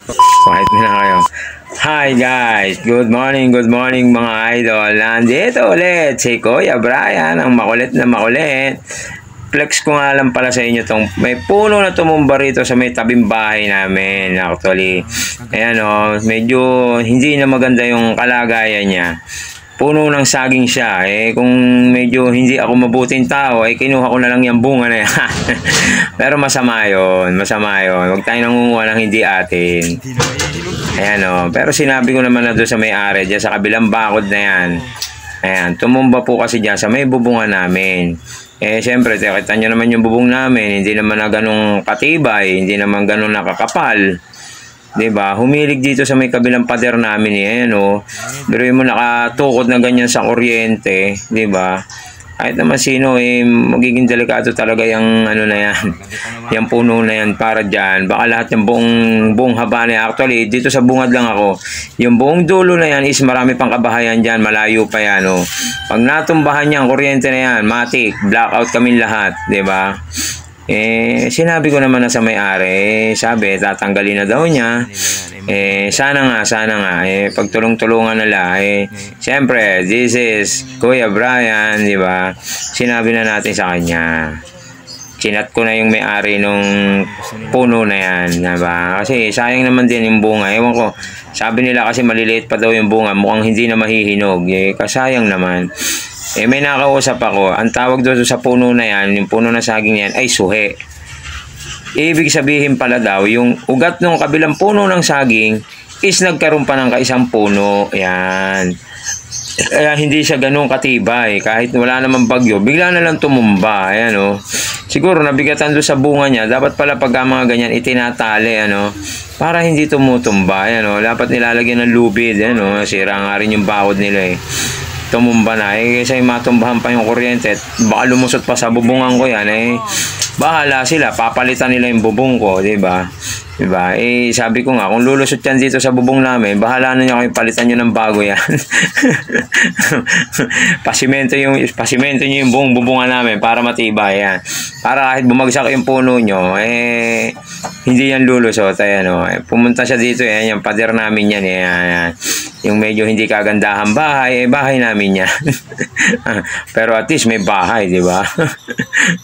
Quiet na kayo. Hi guys! Good morning mga idol. Nandito ulit si Kuya Brian, ang makulit na makulit. Flex ko nga lang pala sa inyo tong may puno na tumumba rito sa may tabing bahay namin. Actually, ayan o, medyo hindi na maganda yung kalagayan niya. Puno ng saging siya. Kung medyo hindi ako mabuting tao, kinuha ko na lang yung bunga na yan. Pero masama yun. Huwag tayo nangunguha ng hindi atin. Ayan o. Pero sinabi ko naman na doon sa may-ari, dyan sa kabilang bakod na yan. Ayan. Tumumba po kasi dyan sa may bubungan namin. Siyempre, kita nyo naman yung bubong namin. Hindi naman na ganong katibay. Hindi naman ganong nakakapal. Diba? Humilig dito sa may kabilang pader namin pero yung nakatukod na ganyan sa kuryente, diba? Kahit naman sino magiging delikado talaga yung ano na yan. Yung puno na yan para dyan. Baka lahat yung buong haba na yan. Actually, dito sa bungad lang ako. Yung buong dulo na yan is marami pang kabahayan dyan. Malayo pa yan Pag natumbahan niya ang kuryente na yan, matik, blackout kami lahat, diba? Sinabi ko naman na sa may-ari, sabi, tatanggalin na daw niya. Sana nga, pagtulong-tulungan nila. Siyempre, this is Kuya Brian, di ba? Sinabi na natin sa kanya. Chinat ko na yung may-ari nung puno na yan, di ba? Kasi sayang naman din yung bunga. Ewan ko, sabi nila kasi maliliit pa daw yung bunga, mukhang hindi na mahihinog. Kasayang naman. May nakausap ako, ang tawag doon sa puno na yan, yung puno na saging yan, ay suhe. Ibig sabihin pala daw, yung ugat ng kabilang puno ng saging is nagkaroon pa ng kaisang puno. Yan. Kaya hindi siya ganun katibay. Kahit wala naman bagyo, bigla na lang tumumba. Ayan Siguro nabigatan doon sa bunga niya, dapat pala pagka mga ganyan itinatali, para hindi tumutumba. Ayan dapat nilalagyan ng lubid. Sira nga rin yung bakod nila tumumba na kasi matumbahan pa yung kuryente baka lumusot pa sa bubungan ko yan bahala sila, papalitan nila yung bubong ko, diba? Sabi ko nga, kung lulusot yan dito sa bubong namin, bahala na nyo kayo, palitan nyo ng bago yan. Pasimento nyo yung buong bubungan namin para matibay yan. Para kahit bumagsak yung puno nyo, hindi yan lulusot. Pumunta siya dito, yung pader namin yan. Yung medyo hindi kagandahan bahay, bahay namin yan. Pero at least may bahay, diba?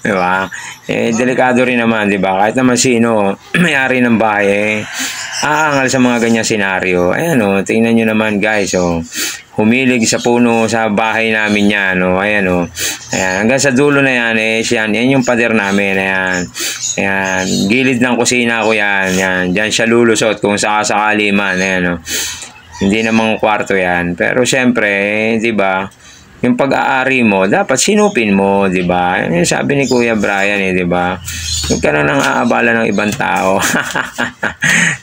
Diba? Delikado rin naman, diba? Kahit naman sino may-ari ng bahay, aangal sa mga ganyang senaryo. Ayan tingnan nyo naman guys, humilig sa puno sa bahay namin yan, ayan hanggang sa dulo na yan, yan yung pader namin, ayan, gilid ng kusina ko yan, dyan siya lulusot kung sakasakali man, hindi namang kwarto yan, pero syempre, diba, yung pag-aari mo, dapat sinupin mo, di ba? Yung sabi ni Kuya Brian, di ba? Huwag ka na nang aabala ng ibang tao.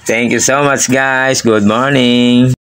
Thank you so much, guys. Good morning.